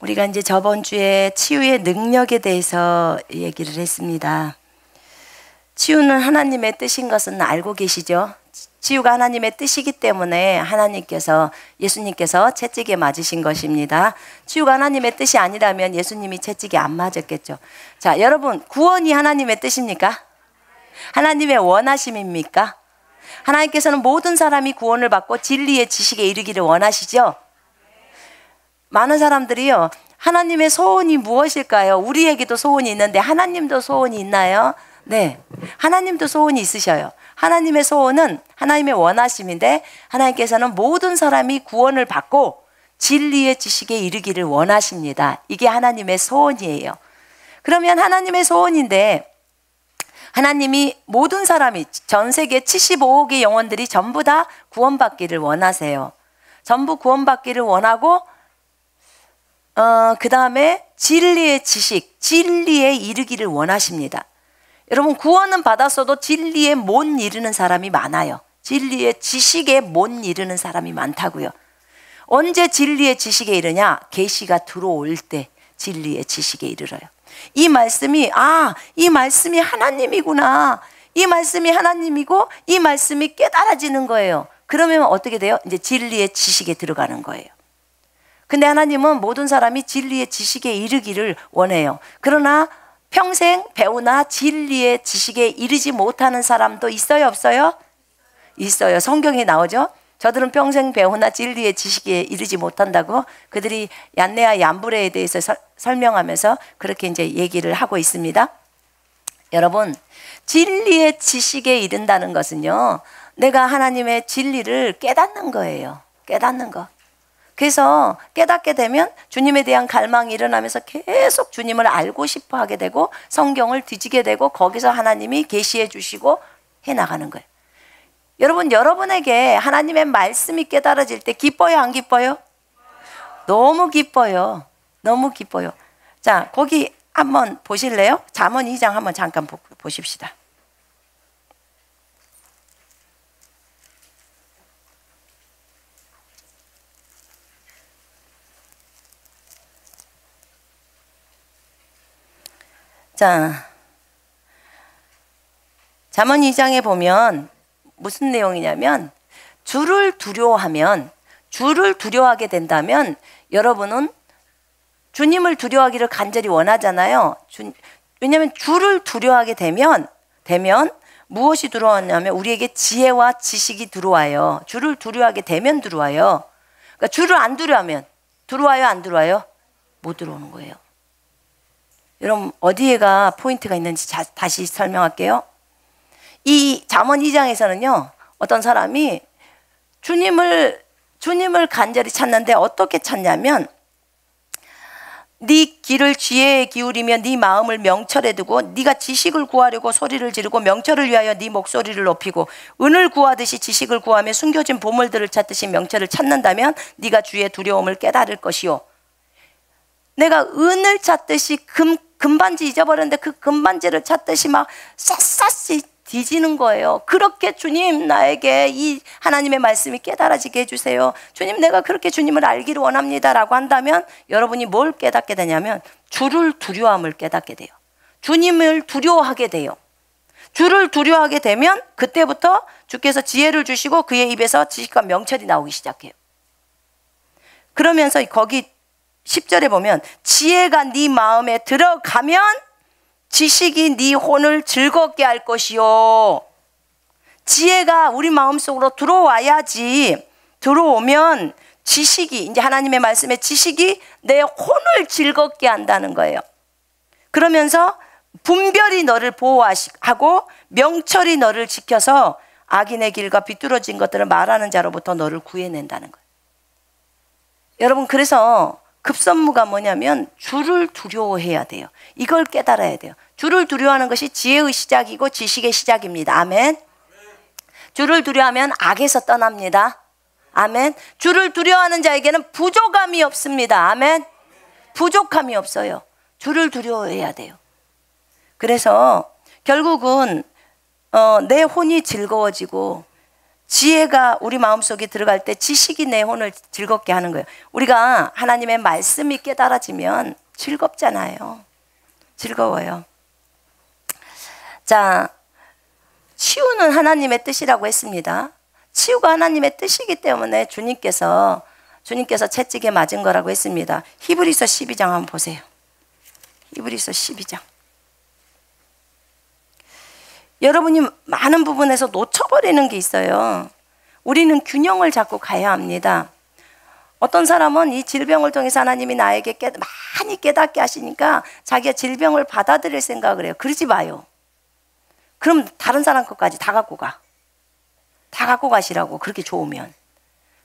우리가 이제 저번 주에 치유의 능력에 대해서 얘기를 했습니다. 치유는 하나님의 뜻인 것은 알고 계시죠? 치유가 하나님의 뜻이기 때문에 예수님께서 채찍에 맞으신 것입니다. 치유가 하나님의 뜻이 아니라면 예수님이 채찍에 안 맞았겠죠. 자, 여러분, 구원이 하나님의 뜻입니까? 하나님의 원하심입니까? 하나님께서는 모든 사람이 구원을 받고 진리의 지식에 이르기를 원하시죠? 많은 사람들이요, 하나님의 소원이 무엇일까요? 우리에게도 소원이 있는데 하나님도 소원이 있나요? 네, 하나님도 소원이 있으셔요. 하나님의 소원은 하나님의 원하심인데, 하나님께서는 모든 사람이 구원을 받고 진리의 지식에 이르기를 원하십니다. 이게 하나님의 소원이에요. 그러면 하나님의 소원인데, 하나님이 모든 사람이, 전 세계 75억의 영혼들이 전부 다 구원받기를 원하세요. 전부 구원받기를 원하고, 그 다음에 진리의 지식, 진리에 이르기를 원하십니다. 여러분, 구원은 받았어도 진리에 못 이르는 사람이 많아요. 진리의 지식에 못 이르는 사람이 많다고요. 언제 진리의 지식에 이르냐? 계시가 들어올 때 진리의 지식에 이르러요. 이 말씀이 하나님이구나. 이 말씀이 하나님이고 이 말씀이 깨달아지는 거예요. 그러면 어떻게 돼요? 이제 진리의 지식에 들어가는 거예요. 근데 하나님은 모든 사람이 진리의 지식에 이르기를 원해요. 그러나 평생 배우나 진리의 지식에 이르지 못하는 사람도 있어요, 없어요? 있어요. 성경에 나오죠? 저들은 평생 배우나 진리의 지식에 이르지 못한다고 그들이 얀네와 얀브레에 대해서 설명하면서 그렇게 이제 얘기를 하고 있습니다. 여러분, 진리의 지식에 이른다는 것은요, 내가 하나님의 진리를 깨닫는 거예요. 깨닫는 거. 그래서 깨닫게 되면 주님에 대한 갈망이 일어나면서 계속 주님을 알고 싶어 하게 되고 성경을 뒤지게 되고 거기서 하나님이 계시해 주시고 해나가는 거예요. 여러분, 여러분에게 하나님의 말씀이 깨달아질 때 기뻐요, 안 기뻐요? 너무 기뻐요. 너무 기뻐요. 자, 거기 한번 보실래요? 잠언 2장 한번 잠깐 보십시다. 자, 잠언 2장에 보면 무슨 내용이냐면, 주를 두려워하게 된다면 여러분은 주님을 두려워하기를 간절히 원하잖아요. 왜냐하면 주를 두려워하게 되면 무엇이 들어왔냐면 우리에게 지혜와 지식이 들어와요. 주를 두려워하게 되면 들어와요. 그러니까 주를 안 두려워하면 들어와요, 안 들어와요? 못 들어오는 거예요. 여러분, 어디에가 포인트가 있는지 다시 설명할게요. 이 잠언 2장에서는요, 어떤 사람이 주님을 간절히 찾는데 어떻게 찾냐면, 네 귀를 지혜에 기울이며 네 마음을 명철에 두고 네가 지식을 구하려고 소리를 지르고 명철을 위하여 네 목소리를 높이고 은을 구하듯이 지식을 구하며 숨겨진 보물들을 찾듯이 명철을 찾는다면 네가 주의 두려움을 깨달을 것이요. 내가 은을 찾듯이 금반지 잊어버렸는데 그 금반지를 찾듯이 막 샅샅이 뒤지는 거예요. 그렇게 주님, 나에게 이 하나님의 말씀이 깨달아지게 해주세요. 주님, 내가 그렇게 주님을 알기를 원합니다 라고 한다면 여러분이 뭘 깨닫게 되냐면 주를 두려움을 깨닫게 돼요. 주님을 두려워하게 돼요. 주를 두려워하게 되면 그때부터 주께서 지혜를 주시고 그의 입에서 지식과 명철이 나오기 시작해요. 그러면서 거기 10절에 보면 지혜가 네 마음에 들어가면 지식이 네 혼을 즐겁게 할 것이요. 지혜가 우리 마음속으로 들어와야지, 들어오면 지식이, 이제 하나님의 말씀에 지식이 내 혼을 즐겁게 한다는 거예요. 그러면서 분별이 너를 보호하고 명철이 너를 지켜서 악인의 길과 비뚤어진 것들을 말하는 자로부터 너를 구해낸다는 거예요. 여러분, 그래서 급선무가 뭐냐면 주를 두려워해야 돼요. 이걸 깨달아야 돼요. 주를 두려워하는 것이 지혜의 시작이고 지식의 시작입니다. 아멘. 주를 두려워하면 악에서 떠납니다. 아멘. 주를 두려워하는 자에게는 부족함이 없습니다. 아멘. 부족함이 없어요. 주를 두려워해야 돼요. 그래서 결국은 내 혼이 즐거워지고 지혜가 우리 마음속에 들어갈 때 지식이 내 혼을 즐겁게 하는 거예요. 우리가 하나님의 말씀이 깨달아지면 즐겁잖아요. 즐거워요. 자, 치유는 하나님의 뜻이라고 했습니다. 치유가 하나님의 뜻이기 때문에 주님께서 채찍에 맞은 거라고 했습니다. 히브리서 12장 한번 보세요. 히브리서 12장. 여러분이 많은 부분에서 놓쳐버리는 게 있어요. 우리는 균형을 잡고 가야 합니다. 어떤 사람은 이 질병을 통해서 하나님이 나에게 많이 깨닫게 하시니까 자기가 질병을 받아들일 생각을 해요. 그러지 마요. 그럼 다른 사람 것까지 다 갖고 가. 다 갖고 가시라고, 그렇게 좋으면.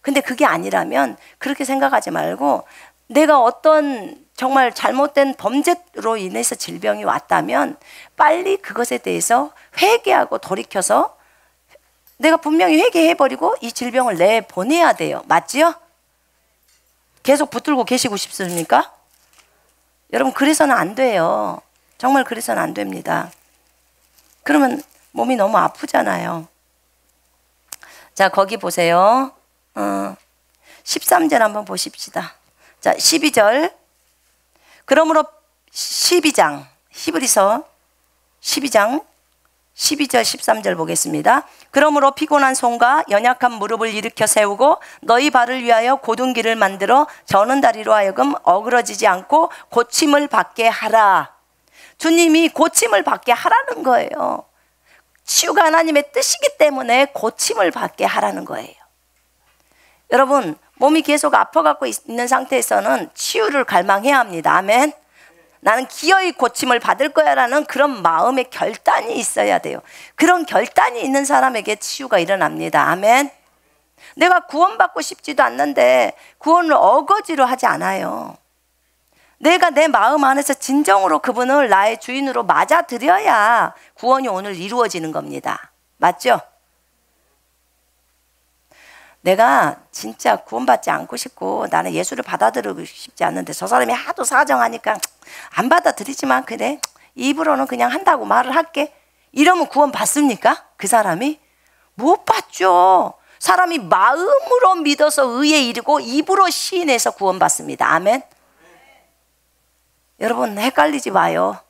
근데 그게 아니라면 그렇게 생각하지 말고, 내가 어떤 정말 잘못된 범죄로 인해서 질병이 왔다면 빨리 그것에 대해서 회개하고 돌이켜서, 내가 분명히 회개해버리고 이 질병을 내보내야 돼요. 맞지요? 계속 붙들고 계시고 싶습니까? 여러분, 그래서는 안 돼요. 정말 그래서는 안 됩니다. 그러면 몸이 너무 아프잖아요. 자, 거기 보세요. 13절 한번 보십시다. 자, 12절. 그러므로 12장, 히브리서 12장 12절 13절 보겠습니다. 그러므로 피곤한 손과 연약한 무릎을 일으켜 세우고 너희 발을 위하여 곧은 길을 만들어 저는 다리로 하여금 어그러지지 않고 고침을 받게 하라. 주님이 고침을 받게 하라는 거예요. 치유가 하나님의 뜻이기 때문에 고침을 받게 하라는 거예요. 여러분, 몸이 계속 아파갖고 있는 상태에서는 치유를 갈망해야 합니다. 아멘. 나는 기어이 고침을 받을 거야 라는 그런 마음의 결단이 있어야 돼요. 그런 결단이 있는 사람에게 치유가 일어납니다. 아멘. 내가 구원받고 싶지도 않는데 구원을 어거지로 하지 않아요. 내가 내 마음 안에서 진정으로 그분을 나의 주인으로 맞아들여야 구원이 오늘 이루어지는 겁니다. 맞죠? 내가 진짜 구원받지 않고 싶고 나는 예수를 받아들이고 싶지 않는데 저 사람이 하도 사정하니까 안 받아들이지만 그래, 입으로는 그냥 한다고 말을 할게. 이러면 구원 받습니까? 그 사람이? 못 받죠. 사람이 마음으로 믿어서 의에 이르고 입으로 시인해서 구원받습니다. 아멘. 여러분, 헷갈리지 마요.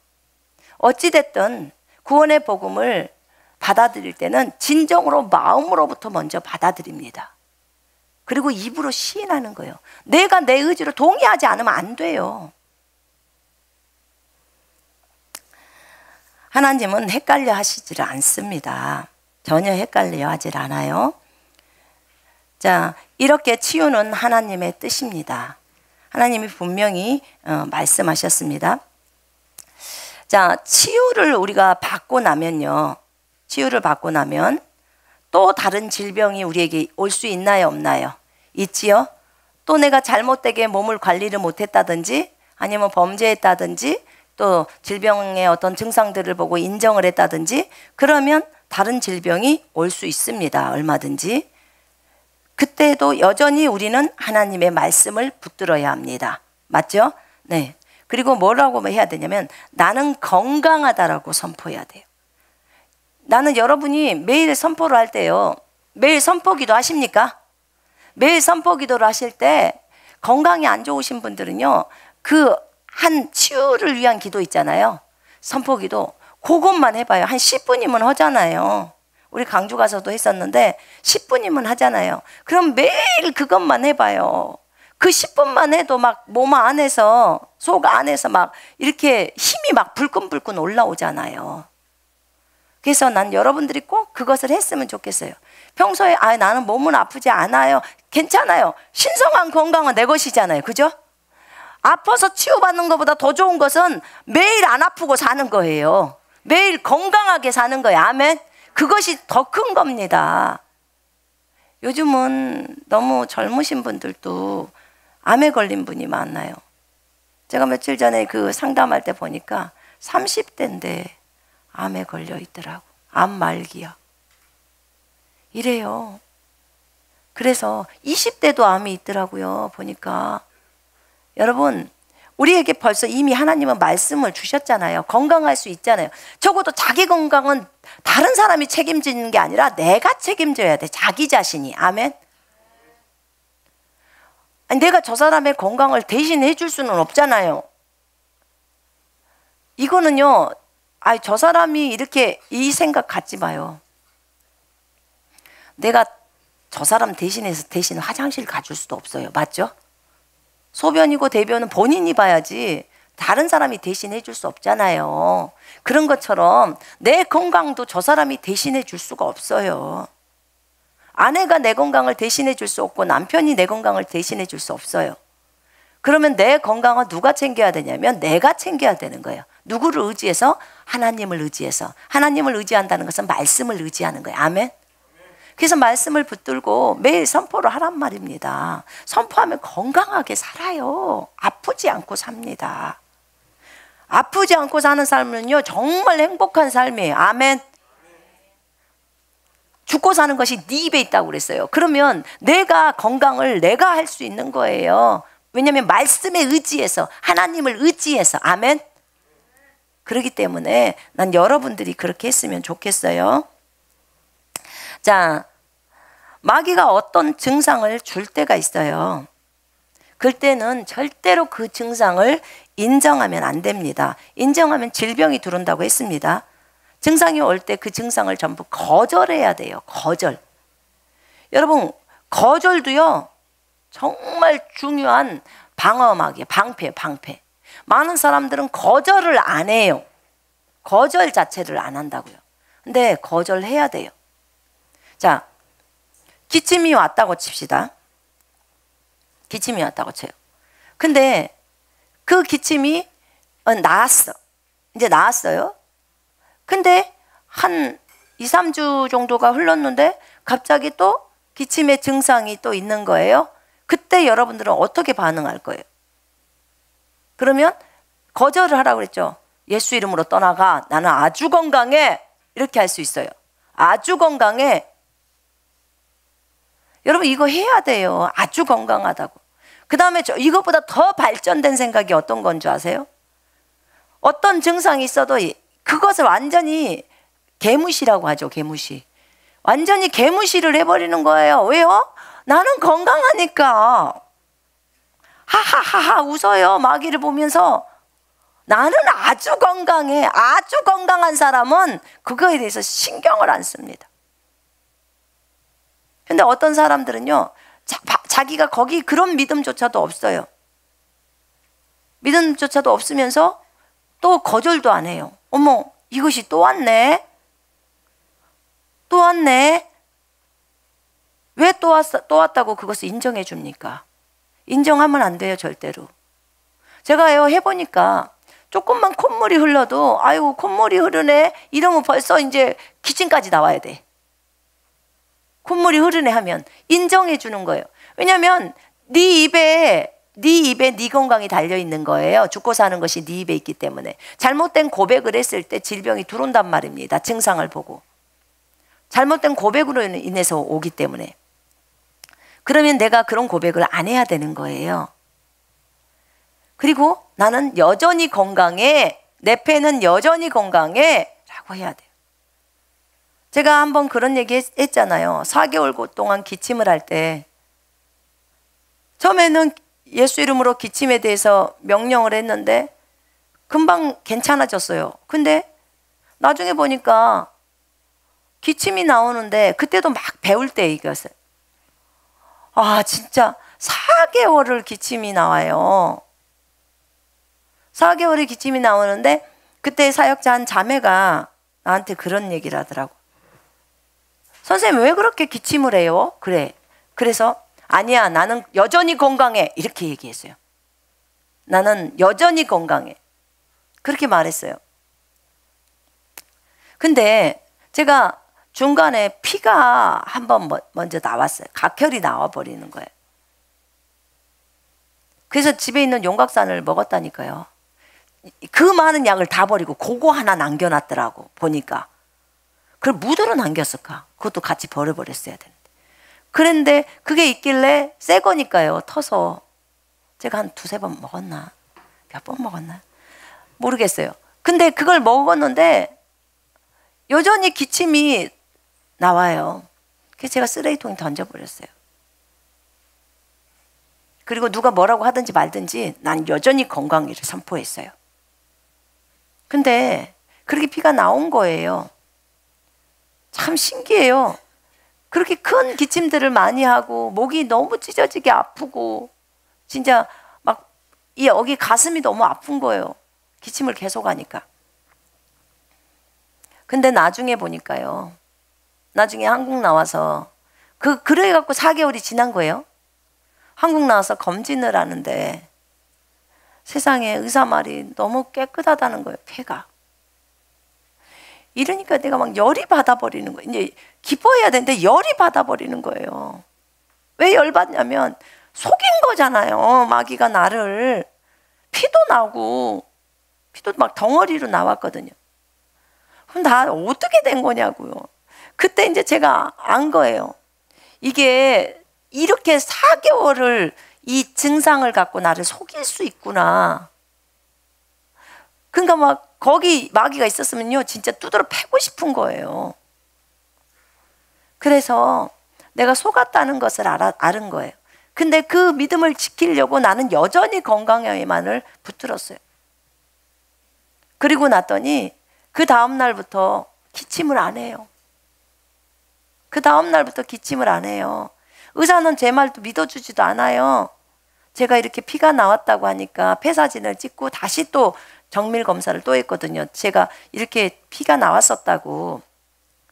어찌됐든 구원의 복음을 받아들일 때는 진정으로 마음으로부터 먼저 받아들입니다. 그리고 입으로 시인하는 거예요. 내가 내 의지로 동의하지 않으면 안 돼요. 하나님은 헷갈려 하시질 않습니다. 전혀 헷갈려 하질 않아요. 자, 이렇게 치유는 하나님의 뜻입니다. 하나님이 분명히 말씀하셨습니다. 자, 치유를 우리가 받고 나면요. 치유를 받고 나면 또 다른 질병이 우리에게 올 수 있나요, 없나요? 있지요? 또 내가 잘못되게 몸을 관리를 못했다든지 아니면 범죄했다든지 또 질병의 어떤 증상들을 보고 인정을 했다든지 그러면 다른 질병이 올 수 있습니다. 얼마든지. 그때도 여전히 우리는 하나님의 말씀을 붙들어야 합니다. 맞죠? 네. 그리고 뭐라고 해야 되냐면 나는 건강하다라고 선포해야 돼요. 나는 여러분이 매일 선포를 할 때요. 매일 선포기도 하십니까? 매일 선포기도를 하실 때 건강이 안 좋으신 분들은요. 그 한 치유를 위한 기도 있잖아요. 선포기도. 그것만 해봐요. 한 10분이면 하잖아요. 우리 강주 가서도 했었는데 10분이면 하잖아요. 그럼 매일 그것만 해봐요. 그 10분만 해도 막 몸 안에서 속 안에서 막 이렇게 힘이 막 불끈불끈 올라오잖아요. 그래서 난 여러분들이 꼭 그것을 했으면 좋겠어요. 평소에 나는 몸은 아프지 않아요. 괜찮아요. 신성한 건강은 내 것이잖아요. 그죠? 아파서 치유받는 것보다 더 좋은 것은 매일 안 아프고 사는 거예요. 매일 건강하게 사는 거예요. 아멘. 그것이 더 큰 겁니다. 요즘은 너무 젊으신 분들도 암에 걸린 분이 많아요. 제가 며칠 전에 그 상담할 때 보니까 30대인데 암에 걸려 있더라고. 암 말기야. 이래요. 그래서 20대도 암이 있더라고요. 보니까. 여러분, 우리에게 벌써 이미 하나님은 말씀을 주셨잖아요. 건강할 수 있잖아요. 적어도 자기 건강은 다른 사람이 책임지는 게 아니라 내가 책임져야 돼. 자기 자신이. 아멘. 아니, 내가 저 사람의 건강을 대신해 줄 수는 없잖아요. 이거는요, 저 사람이 이렇게 이 생각 갖지 마요. 내가 저 사람 대신해서 대신 화장실 가줄 수도 없어요. 맞죠? 소변이고 대변은 본인이 봐야지 다른 사람이 대신해 줄 수 없잖아요. 그런 것처럼 내 건강도 저 사람이 대신해 줄 수가 없어요. 아내가 내 건강을 대신해 줄 수 없고 남편이 내 건강을 대신해 줄 수 없어요. 그러면 내 건강은 누가 챙겨야 되냐면 내가 챙겨야 되는 거예요. 누구를 의지해서? 하나님을 의지해서. 하나님을 의지한다는 것은 말씀을 의지하는 거예요. 아멘. 그래서 말씀을 붙들고 매일 선포를 하란 말입니다. 선포하면 건강하게 살아요. 아프지 않고 삽니다. 아프지 않고 사는 삶은요, 정말 행복한 삶이에요. 아멘. 죽고 사는 것이 네 입에 있다고 그랬어요. 그러면 내가 건강을 내가 할 수 있는 거예요. 왜냐하면 말씀에 의지해서, 하나님을 의지해서. 아멘. 그렇기 때문에 난 여러분들이 그렇게 했으면 좋겠어요. 자, 마귀가 어떤 증상을 줄 때가 있어요. 그때는 절대로 그 증상을 인정하면 안 됩니다. 인정하면 질병이 들어온다고 했습니다. 증상이 올 때 그 증상을 전부 거절해야 돼요. 거절. 여러분, 거절도요, 정말 중요한 방어막이에요. 방패. 많은 사람들은 거절을 안 해요. 거절 자체를 안 한다고요. 근데 거절해야 돼요. 자, 기침이 왔다고 칩시다. 기침이 왔다고 쳐요. 근데 그 기침이 나았어. 이제 나았어요. 근데 한 2, 3주 정도가 흘렀는데 갑자기 또 기침의 증상이 또 있는 거예요. 그때 여러분들은 어떻게 반응할 거예요? 그러면 거절을 하라고 그랬죠. 예수 이름으로 떠나가. 나는 아주 건강해. 이렇게 할 수 있어요. 아주 건강해. 여러분, 이거 해야 돼요. 아주 건강하다고. 그 다음에 이것보다 더 발전된 생각이 어떤 건 줄 아세요? 어떤 증상이 있어도 그것을 완전히 개무시라고 하죠. 개무시. 완전히 개무시를 해버리는 거예요. 왜요? 나는 건강하니까. 하하하하 웃어요. 마귀를 보면서. 나는 아주 건강해. 아주 건강한 사람은 그거에 대해서 신경을 안 씁니다. 근데 어떤 사람들은요, 자기가 거기 그런 믿음조차도 없어요. 믿음조차도 없으면서 또 거절도 안 해요. 어머, 이것이 또 왔네. 또 왔네. 왜 또 왔다고 그것을 인정해 줍니까? 인정하면 안 돼요, 절대로. 제가요, 해보니까 조금만 콧물이 흘러도 아이고 콧물이 흐르네 이러면 벌써 이제 기침까지 나와야 돼. 콧물이 흐르네 하면 인정해 주는 거예요. 왜냐하면 네 입에 네 건강이 달려 있는 거예요. 죽고 사는 것이 네 입에 있기 때문에. 잘못된 고백을 했을 때 질병이 들어온단 말입니다. 증상을 보고. 잘못된 고백으로 인해서 오기 때문에. 그러면 내가 그런 고백을 안 해야 되는 거예요. 그리고 나는 여전히 건강해. 내 폐는 여전히 건강해. 라고 해야 돼요. 제가 한번 그런 얘기 했잖아요. 4개월 동안 기침을 할 때 처음에는 예수 이름으로 기침에 대해서 명령을 했는데 금방 괜찮아졌어요. 근데 나중에 보니까 기침이 나오는데 그때도 막 배울 때 이겼어요. 아, 진짜 4개월을 기침이 나와요. 4개월에 기침이 나오는데 그때 사역자 한 자매가 나한테 그런 얘기를 하더라고. 선생님 왜 그렇게 기침을 해요? 그래. 그래서 아니야, 나는 여전히 건강해. 이렇게 얘기했어요. 나는 여전히 건강해. 그렇게 말했어요. 근데 제가 중간에 피가 한번 먼저 나왔어요. 각혈이 나와버리는 거예요. 그래서 집에 있는 용각산을 먹었다니까요. 그 많은 약을 다 버리고 그거 하나 남겨놨더라고. 보니까. 그걸 무드로 남겼을까? 그것도 같이 버려버렸어야 되는데. 그런데 그게 있길래 새 거니까요. 터서 제가 한 2-3번 먹었나. 몇 번 먹었나? 모르겠어요. 근데 그걸 먹었는데 여전히 기침이 나와요. 그래서 제가 쓰레기통에 던져버렸어요. 그리고 누가 뭐라고 하든지 말든지 난 여전히 건강기를 선포했어요. 근데 그렇게 피가 나온 거예요. 참 신기해요. 그렇게 큰 기침들을 많이 하고 목이 너무 찢어지게 아프고 진짜 막 여기 가슴이 너무 아픈 거예요. 기침을 계속 하니까. 근데 나중에 보니까요. 나중에 한국 나와서 그래갖고 4개월이 지난 거예요. 한국 나와서 검진을 하는데 세상에 의사 말이 너무 깨끗하다는 거예요. 폐가. 이러니까 내가 막 열이 받아버리는 거예요. 이제 기뻐해야 되는데 열이 받아버리는 거예요. 왜 열받냐면 속인 거잖아요. 마귀가 나를. 피도 나고 피도 막 덩어리로 나왔거든요. 그럼 나 어떻게 된 거냐고요. 그때 이제 제가 안 거예요. 이게 이렇게 4개월을 이 증상을 갖고 나를 속일 수 있구나. 그러니까 막 거기 마귀가 있었으면요 진짜 두드러 패고 싶은 거예요. 그래서 내가 속았다는 것을 알은 거예요. 근데 그 믿음을 지키려고 나는 여전히 건강에만을 붙들었어요. 그리고 났더니 그 다음 날부터 기침을 안 해요. 그 다음 날부터 기침을 안 해요. 의사는 제 말도 믿어주지도 않아요. 제가 이렇게 피가 나왔다고 하니까 폐 사진을 찍고 다시 또 정밀 검사를 또 했거든요. 제가 이렇게 피가 나왔었다고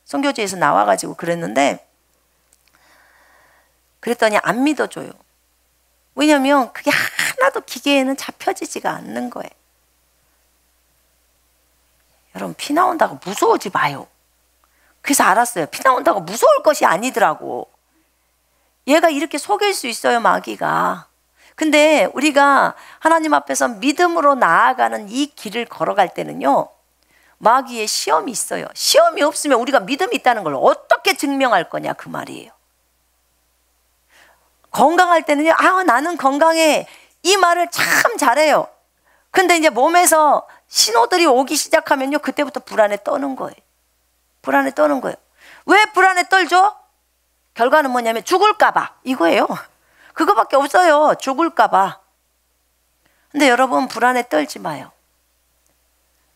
선교지에서 나와가지고 그랬는데 그랬더니 안 믿어줘요. 왜냐면 그게 하나도 기계에는 잡혀지지가 않는 거예요. 여러분 피 나온다고 무서워하지 마요. 그래서 알았어요. 피 나온다고 무서울 것이 아니더라고. 얘가 이렇게 속일 수 있어요, 마귀가. 근데 우리가 하나님 앞에서 믿음으로 나아가는 이 길을 걸어갈 때는요, 마귀의 시험이 있어요. 시험이 없으면 우리가 믿음이 있다는 걸 어떻게 증명할 거냐 그 말이에요. 건강할 때는요, 나는 건강해. 이 말을 참 잘해요. 근데 이제 몸에서 신호들이 오기 시작하면요, 그때부터 불안에 떠는 거예요. 불안에 떠는 거예요. 왜 불안에 떨죠? 결과는 뭐냐면 죽을까봐 이거예요. 그거밖에 없어요. 죽을까봐. 근데 여러분 불안에 떨지 마요.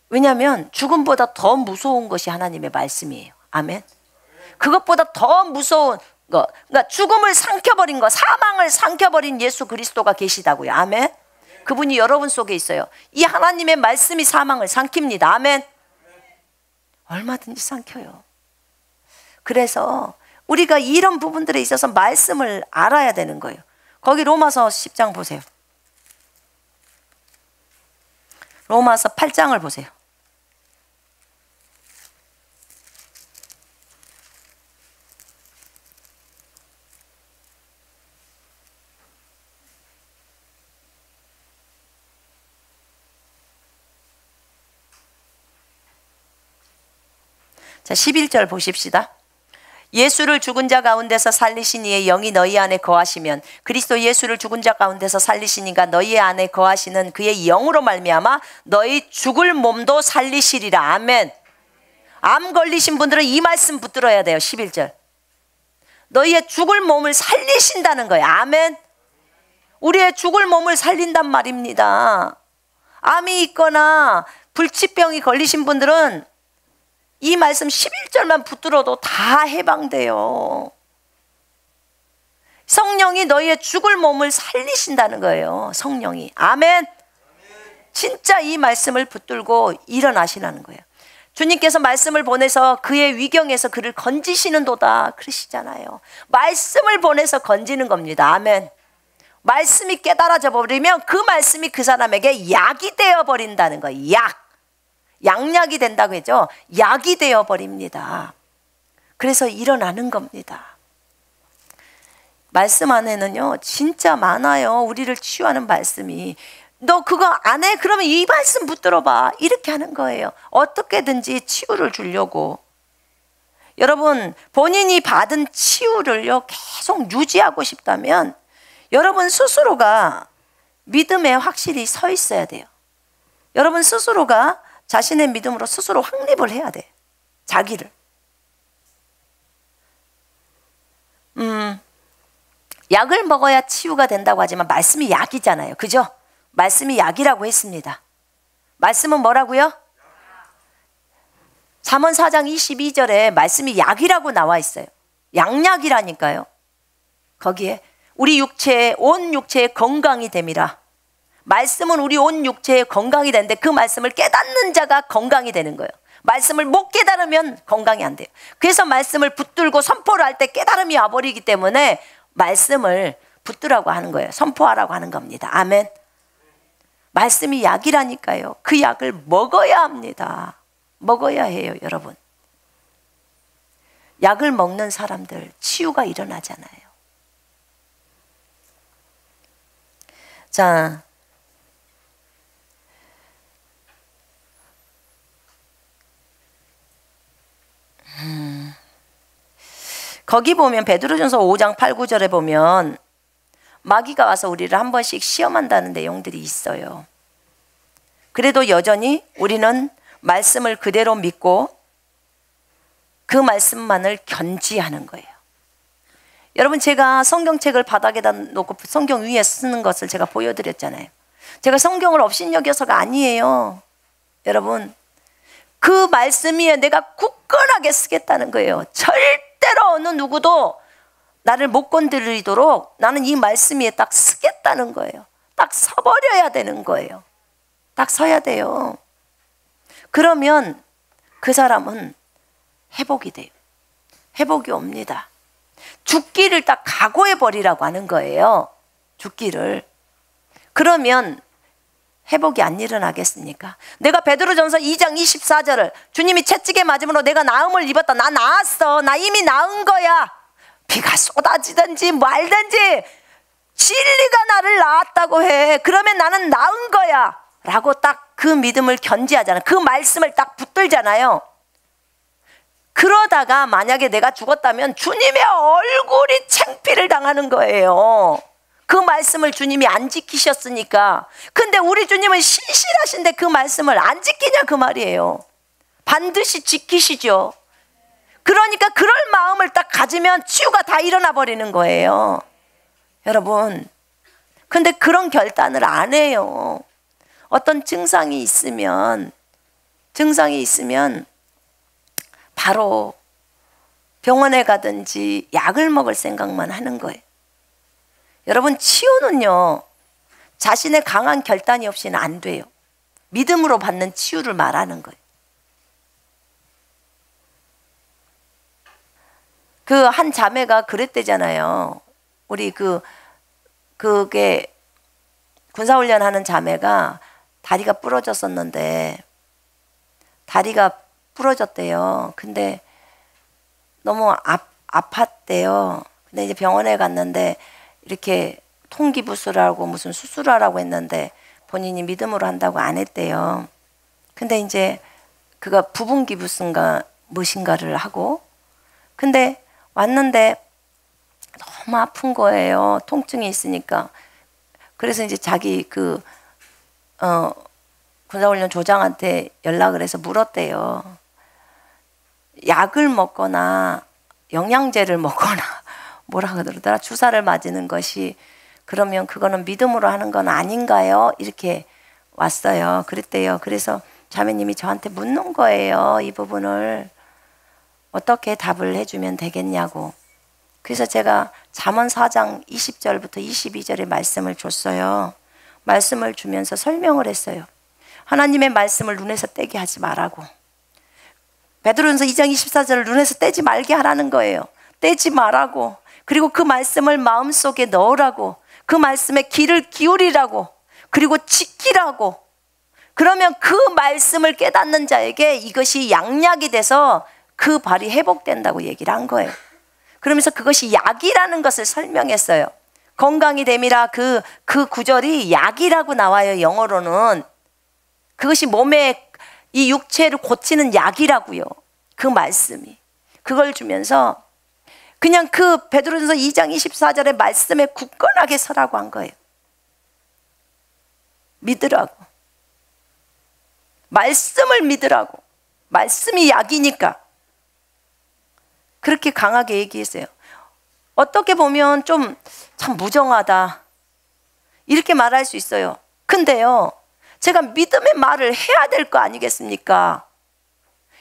왜냐하면 죽음보다 더 무서운 것이 하나님의 말씀이에요. 아멘. 그것보다 더 무서운 거, 그러니까 죽음을 삼켜버린 거, 사망을 삼켜버린 예수 그리스도가 계시다고요. 아멘. 그분이 여러분 속에 있어요. 이 하나님의 말씀이 사망을 삼킵니다. 아멘. 얼마든지 삼켜요. 그래서 우리가 이런 부분들에 있어서 말씀을 알아야 되는 거예요. 거기 로마서 10장 보세요. 로마서 8장을 보세요. 자, 11절 보십시다. 예수를 죽은 자 가운데서 살리신 이의 영이 너희 안에 거하시면 그리스도 예수를 죽은 자 가운데서 살리신 이가 너희 안에 거하시는 그의 영으로 말미암아 너희 죽을 몸도 살리시리라. 아멘. 암 걸리신 분들은 이 말씀 붙들어야 돼요. 11절. 너희의 죽을 몸을 살리신다는 거예요. 아멘. 우리의 죽을 몸을 살린단 말입니다. 암이 있거나 불치병이 걸리신 분들은 이 말씀 11절만 붙들어도 다 해방돼요. 성령이 너희의 죽을 몸을 살리신다는 거예요. 성령이. 아멘. 진짜 이 말씀을 붙들고 일어나시라는 거예요. 주님께서 말씀을 보내서 그의 위경에서 그를 건지시는 도다 그러시잖아요. 말씀을 보내서 건지는 겁니다. 아멘. 말씀이 깨달아져 버리면 그 말씀이 그 사람에게 약이 되어버린다는 거예요. 약. 양약이 된다고 했죠. 약이 되어버립니다. 그래서 일어나는 겁니다. 말씀 안에는요 진짜 많아요. 우리를 치유하는 말씀이. 너 그거 안 해? 그러면 이 말씀 붙들어봐. 이렇게 하는 거예요. 어떻게든지 치유를 주려고. 여러분 본인이 받은 치유를요 계속 유지하고 싶다면 여러분 스스로가 믿음에 확실히 서 있어야 돼요. 여러분 스스로가 자신의 믿음으로 스스로 확립을 해야 돼. 자기를. 약을 먹어야 치유가 된다고 하지만 말씀이 약이잖아요. 그죠? 말씀이 약이라고 했습니다. 말씀은 뭐라고요? 잠언 4장 22절에 말씀이 약이라고 나와 있어요. 양약이라니까요. 거기에 우리 육체에 온 육체에 건강이 됨이라. 말씀은 우리 온 육체에 건강이 되는데 그 말씀을 깨닫는 자가 건강이 되는 거예요. 말씀을 못 깨달으면 건강이 안 돼요. 그래서 말씀을 붙들고 선포를 할 때 깨달음이 와버리기 때문에 말씀을 붙들라고 하는 거예요. 선포하라고 하는 겁니다. 아멘. 말씀이 약이라니까요. 그 약을 먹어야 합니다. 먹어야 해요, 여러분. 약을 먹는 사람들 치유가 일어나잖아요. 자, 거기 보면 베드로전서 5장 8, 9절에 보면 마귀가 와서 우리를 한 번씩 시험한다는 내용들이 있어요. 그래도 여전히 우리는 말씀을 그대로 믿고 그 말씀만을 견지하는 거예요. 여러분 제가 성경책을 바닥에다 놓고 성경 위에 쓰는 것을 제가 보여드렸잖아요. 제가 성경을 업신여겨서가 아니에요. 여러분 그 말씀 위에 내가 굳건하게 쓰겠다는 거예요. 절대로 어느 누구도 나를 못 건드리도록 나는 이 말씀 위에 딱 쓰겠다는 거예요. 딱 서버려야 되는 거예요. 딱 서야 돼요. 그러면 그 사람은 회복이 돼요. 회복이 옵니다. 죽기를 딱 각오해버리라고 하는 거예요. 죽기를. 그러면 회복이 안 일어나겠습니까? 내가 베드로전서 2장 24절을 주님이 채찍에 맞음으로 내가 나음을 입었다. 나 나았어. 나 이미 나은 거야. 비가 쏟아지든지 말든지 진리가 나를 낳았다고 해. 그러면 나는 나은 거야. 라고 딱 그 믿음을 견지하잖아요. 그 말씀을 딱 붙들잖아요. 그러다가 만약에 내가 죽었다면 주님의 얼굴이 창피를 당하는 거예요. 그 말씀을 주님이 안 지키셨으니까. 근데 우리 주님은 신실하신데 그 말씀을 안 지키냐 그 말이에요. 반드시 지키시죠. 그러니까 그럴 마음을 딱 가지면 치유가 다 일어나 버리는 거예요. 여러분 근데 그런 결단을 안 해요. 어떤 증상이 있으면 바로 병원에 가든지 약을 먹을 생각만 하는 거예요. 여러분 치유는요 자신의 강한 결단이 없이는 안 돼요. 믿음으로 받는 치유를 말하는 거예요. 그 한 자매가 그랬대잖아요. 우리 그게 군사훈련 하는 자매가 다리가 부러졌었는데 다리가 부러졌대요. 근데 너무 아팠대요. 근데 이제 병원에 갔는데 이렇게 통기부술하고 무슨 수술하라고 했는데 본인이 믿음으로 한다고 안 했대요. 근데 이제 그가 부분기부스인가 무엇인가를 하고 근데 왔는데 너무 아픈 거예요. 통증이 있으니까. 그래서 이제 자기 군사훈련 조장한테 연락을 해서 물었대요. 약을 먹거나 영양제를 먹거나 뭐라 그러더라? 주사를 맞는 것이 그러면 그거는 믿음으로 하는 건 아닌가요? 이렇게 왔어요. 그랬대요. 그래서 자매님이 저한테 묻는 거예요. 이 부분을 어떻게 답을 해주면 되겠냐고. 그래서 제가 잠언 4장 20절부터 22절의 말씀을 줬어요. 말씀을 주면서 설명을 했어요. 하나님의 말씀을 눈에서 떼게 하지 말라고. 베드로전서 2장 24절을 눈에서 떼지 말게 하라는 거예요. 떼지 말라고. 그리고 그 말씀을 마음속에 넣으라고. 그 말씀에 귀를 기울이라고. 그리고 지키라고. 그러면 그 말씀을 깨닫는 자에게 이것이 양약이 돼서 그 발이 회복된다고 얘기를 한 거예요. 그러면서 그것이 약이라는 것을 설명했어요. 건강이 됨이라 그 구절이 약이라고 나와요. 영어로는. 그것이 몸에 이 육체를 고치는 약이라고요. 그 말씀이. 그걸 주면서 그냥 그 베드로전서 2장 24절의 말씀에 굳건하게 서라고 한 거예요. 믿으라고. 말씀을 믿으라고. 말씀이 약이니까. 그렇게 강하게 얘기했어요. 어떻게 보면 좀 참 무정하다 이렇게 말할 수 있어요. 근데요, 제가 믿음의 말을 해야 될 거 아니겠습니까?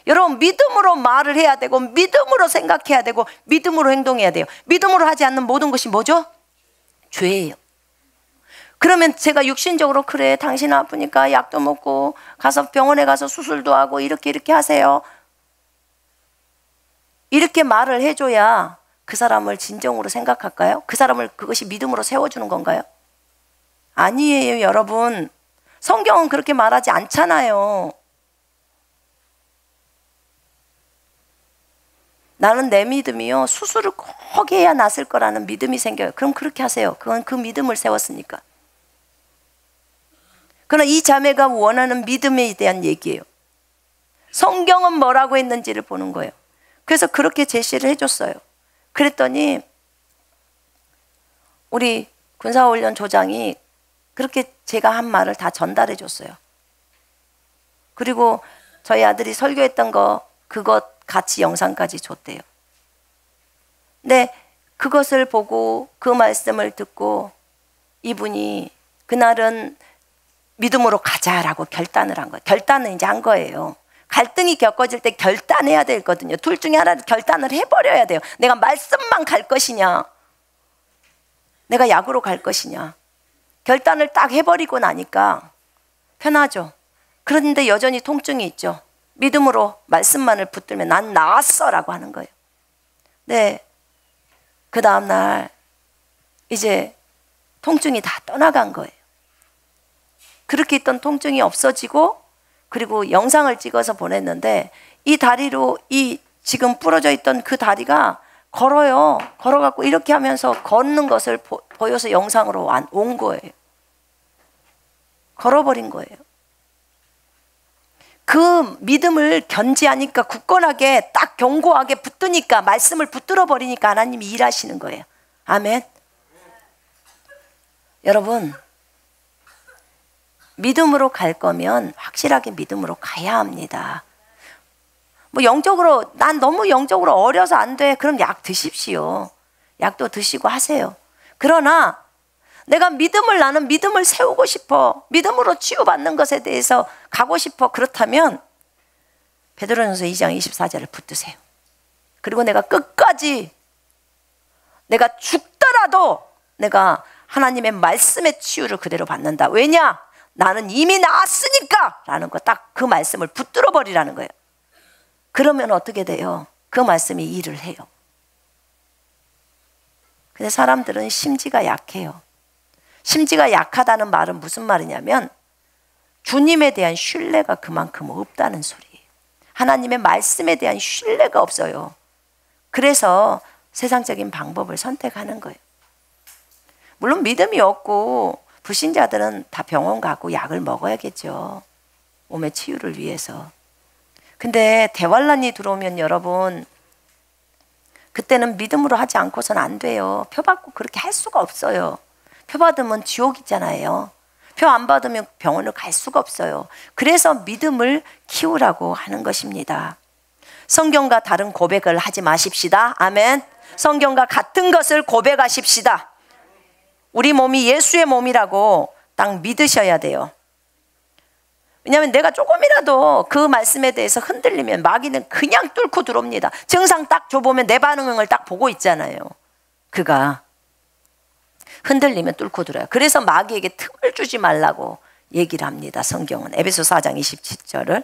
여러분, 믿음으로 말을 해야 되고 믿음으로 생각해야 되고 믿음으로 행동해야 돼요. 믿음으로 하지 않는 모든 것이 뭐죠? 죄예요. 그러면 제가 육신적으로 그래 당신 아프니까 약도 먹고 가서 병원에 가서 수술도 하고 이렇게 하세요, 이렇게 말을 해줘야 그 사람을 진정으로 생각할까요? 그 사람을 그것이 믿음으로 세워주는 건가요? 아니에요, 여러분. 성경은 그렇게 말하지 않잖아요. 나는 내 믿음이요, 수술을 꼭 해야 낫을 거라는 믿음이 생겨요. 그럼 그렇게 하세요. 그건 그 믿음을 세웠으니까. 그러나 이 자매가 원하는 믿음에 대한 얘기예요. 성경은 뭐라고 했는지를 보는 거예요. 그래서 그렇게 제시를 해줬어요. 그랬더니 우리 군사훈련 조장이 그렇게 제가 한 말을 다 전달해 줬어요. 그리고 저희 아들이 설교했던 거 그것 같이 영상까지 줬대요. 근데 그것을 보고 그 말씀을 듣고 이분이 그날은 믿음으로 가자라고 결단을 한 거예요. 결단은 이제 한 거예요. 갈등이 겪어질 때 결단해야 되거든요. 둘 중에 하나를 결단을 해버려야 돼요. 내가 말씀만 갈 것이냐, 내가 약으로 갈 것이냐. 결단을 딱 해버리고 나니까 편하죠. 그런데 여전히 통증이 있죠. 믿음으로 말씀만을 붙들면 난 나았어 라고 하는 거예요. 네, 그 다음날 이제 통증이 다 떠나간 거예요. 그렇게 있던 통증이 없어지고, 그리고 영상을 찍어서 보냈는데 이 다리로 이 지금 부러져 있던 그 다리가 걸어요. 걸어갖고 이렇게 하면서 걷는 것을 보여서 영상으로 온 거예요. 걸어버린 거예요. 그 믿음을 견지하니까 굳건하게 딱 견고하게 붙드니까, 말씀을 붙들어 버리니까 하나님이 일하시는 거예요. 아멘. 여러분, 믿음으로 갈 거면 확실하게 믿음으로 가야 합니다. 뭐 영적으로, 난 너무 영적으로 어려서 안 돼, 그럼 약 드십시오. 약도 드시고 하세요. 그러나 내가 나는 믿음을 세우고 싶어, 믿음으로 치유받는 것에 대해서 가고 싶어, 그렇다면 베드로전서 2장 24절을 붙드세요. 그리고 내가 끝까지, 내가 죽더라도 내가 하나님의 말씀의 치유를 그대로 받는다. 왜냐? 나는 이미 나았으니까 라는 거, 딱 그 말씀을 붙들어 버리라는 거예요. 그러면 어떻게 돼요? 그 말씀이 일을 해요. 근데 사람들은 심지가 약해요. 심지가 약하다는 말은 무슨 말이냐면 주님에 대한 신뢰가 그만큼 없다는 소리예요. 하나님의 말씀에 대한 신뢰가 없어요. 그래서 세상적인 방법을 선택하는 거예요. 물론 믿음이 없고 불신자들은 다 병원 가고 약을 먹어야겠죠. 몸의 치유를 위해서. 근데 대환란이 들어오면 여러분, 그때는 믿음으로 하지 않고서는 안 돼요. 표 받고 그렇게 할 수가 없어요. 표 받으면 지옥이잖아요. 표 안 받으면 병원을 갈 수가 없어요. 그래서 믿음을 키우라고 하는 것입니다. 성경과 다른 고백을 하지 마십시다. 아멘. 성경과 같은 것을 고백하십시다. 우리 몸이 예수의 몸이라고 딱 믿으셔야 돼요. 왜냐하면 내가 조금이라도 그 말씀에 대해서 흔들리면 마귀는 그냥 뚫고 들어옵니다. 증상 딱 줘보면 내 반응을 딱 보고 있잖아요. 그가 흔들리면 뚫고 들어요. 그래서 마귀에게 틈을 주지 말라고 얘기를 합니다. 성경은 에베소 4장 27절을.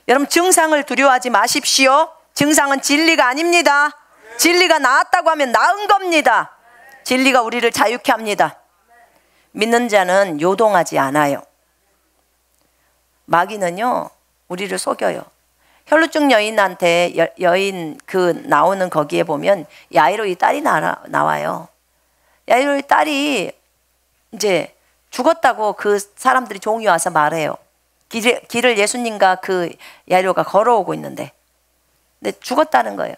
여러분, 증상을 두려워하지 마십시오. 증상은 진리가 아닙니다. 진리가 나았다고 하면 나은 겁니다. 진리가 우리를 자유케 합니다. 믿는 자는 요동하지 않아요. 마귀는요, 우리를 속여요. 혈루증 여인한테 여인 그 나오는 거기에 보면 야이로의 딸이 나와요. 야이로의 딸이 이제 죽었다고 그 사람들이 종이 와서 말해요. 길을 예수님과 그 야이로가 걸어오고 있는데, 근데 죽었다는 거예요.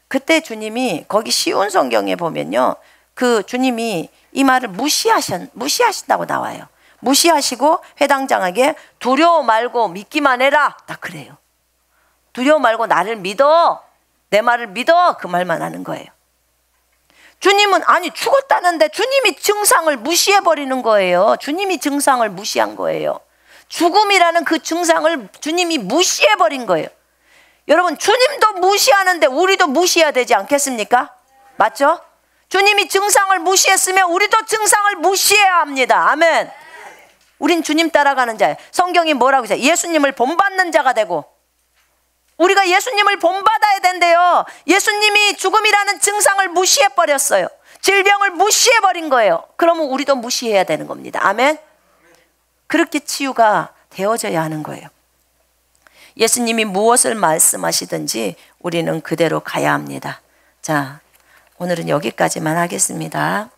그때 주님이 거기 쉬운 성경에 보면요, 그 주님이 이 말을 무시하신다고 나와요. 무시하시고 회당장에게 두려워 말고 믿기만 해라. 딱 그래요. 두려워 말고 나를 믿어. 내 말을 믿어. 그 말만 하는 거예요. 주님은 아니 죽었다는데 주님이 증상을 무시해버리는 거예요. 주님이 증상을 무시한 거예요. 죽음이라는 그 증상을 주님이 무시해버린 거예요. 여러분 주님도 무시하는데 우리도 무시해야 되지 않겠습니까? 맞죠? 주님이 증상을 무시했으면 우리도 증상을 무시해야 합니다. 아멘. 우린 주님 따라가는 자예요. 성경이 뭐라고 했어요? 예수님을 본받는 자가 되고, 우리가 예수님을 본받아야 된대요. 예수님이 죽음이라는 증상을 무시해버렸어요. 질병을 무시해버린 거예요. 그러면 우리도 무시해야 되는 겁니다. 아멘. 그렇게 치유가 되어져야 하는 거예요. 예수님이 무엇을 말씀하시든지 우리는 그대로 가야 합니다. 자, 오늘은 여기까지만 하겠습니다.